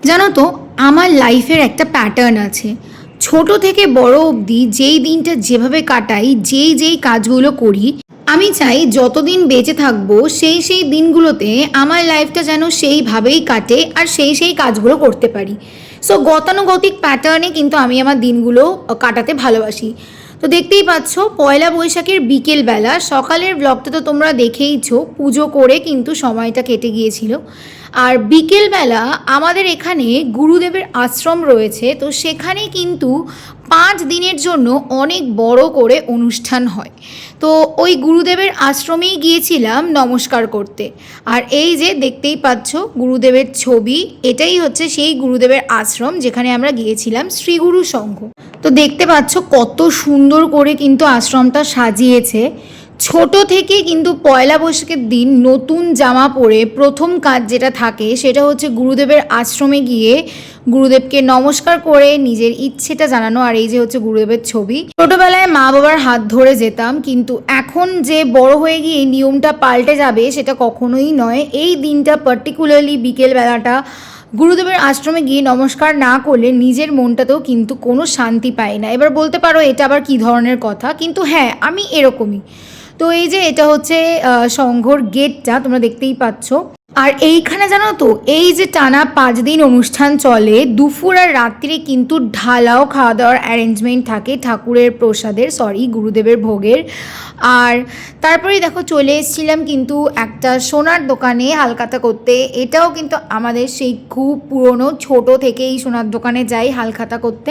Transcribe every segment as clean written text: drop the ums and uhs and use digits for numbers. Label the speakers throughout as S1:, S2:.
S1: জানো তো, আমার লাইফের একটা প্যাটার্ন আছে। ছোট থেকে বড় অবধি যেই দিনটা যেভাবে কাটাই, যেই যেই কাজগুলো করি, আমি চাই যতদিন বেঁচে থাকবো সেই সেই দিনগুলোতে আমার লাইফটা যেন সেইভাবেই কাটে আর সেই সেই কাজগুলো করতে পারি। সো গতানুগতিক প্যাটার্নে কিন্তু আমি আমার দিনগুলো কাটাতে ভালোবাসি। তো দেখতেই পাচ্ছ, পয়লা বৈশাখের বিকেলবেলা, সকালের ব্লগটা তো তোমরা দেখেইছো, পুজো করে কিন্তু সময়টা কেটে গিয়েছিল। আর বিকেলবেলা আমাদের এখানে গুরুদেবের আশ্রম রয়েছে, তো সেখানে কিন্তু 5 দিনের জন্য অনেক বড় করে অনুষ্ঠান হয়। তো ওই গুরুদেবের আশ্রমেই গিয়েছিলাম নমস্কার করতে। আর এই যে দেখতেই পাচ্ছ গুরুদেবের ছবি, এটাই হচ্ছে সেই গুরুদেবের আশ্রম যেখানে আমরা গিয়েছিলাম, শ্রীগুরু সংঘ। তো দেখতে পাচ্ছ কত সুন্দর করে কিন্তু আশ্রমটা সাজিয়েছে। ছোট থেকে কিন্তু পয়লা বৈশাখের দিন নতুন জামা পরে প্রথম কাজ যেটা থাকে সেটা হচ্ছে গুরুদেবের আশ্রমে গিয়ে গুরুদেবকে নমস্কার করে নিজের ইচ্ছেটা জানানো। আর এই যে হচ্ছে গুরুদেবের ছবি। ছোটবেলায় মা বাবার হাত ধরে যেতাম, কিন্তু এখন যে বড় হয়ে গিয়ে নিয়মটা পাল্টে যাবে সেটা কখনোই নয়। এই দিনটা পার্টিকুলারলি বিকেলবেলাটা গুরুদেবের আশ্রমে গিয়ে নমস্কার না করলে নিজের মনটাতেও কিন্তু কোনো শান্তি পায় না। এবার বলতে পারো এটা আবার কী ধরনের কথা, কিন্তু হ্যাঁ, আমি এরকমই। তো এই যে এটা হচ্ছে সংঘর গেটটা, তোমরা দেখতেই পাচ্ছ। আর এইখানে জানো তো, এই যে টানা 5 দিন অনুষ্ঠান চলে, দুপুর আর রাত্রে কিন্তু ঢালাও খাওয়া দাওয়ার অ্যারেঞ্জমেন্ট থাকে ঠাকুরের প্রসাদের, গুরুদেবের ভোগের। আর তারপরেই দেখো চলে এসেছিলাম কিন্তু একটা সোনার দোকানে হালখাতা করতে। এটাও কিন্তু আমাদের সেই খুব পুরনো, ছোট থেকেই সোনার দোকানে যাই হালখাতা করতে,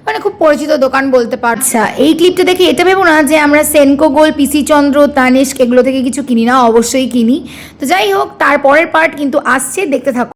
S1: মানে খুব পরিচিত দোকান বলতে পারছা। এই ক্লিপটা দেখে এটা ভেবো না যে আমরা সেনকো গোল্ড, পিসি চন্দ্র, তানিস্ক এগুলো থেকে কিছু কিনি না, অবশ্যই কিনি। তো যাই হোক, তারপরের পার্ট কিন্তু আসছে, দেখতে থাকো।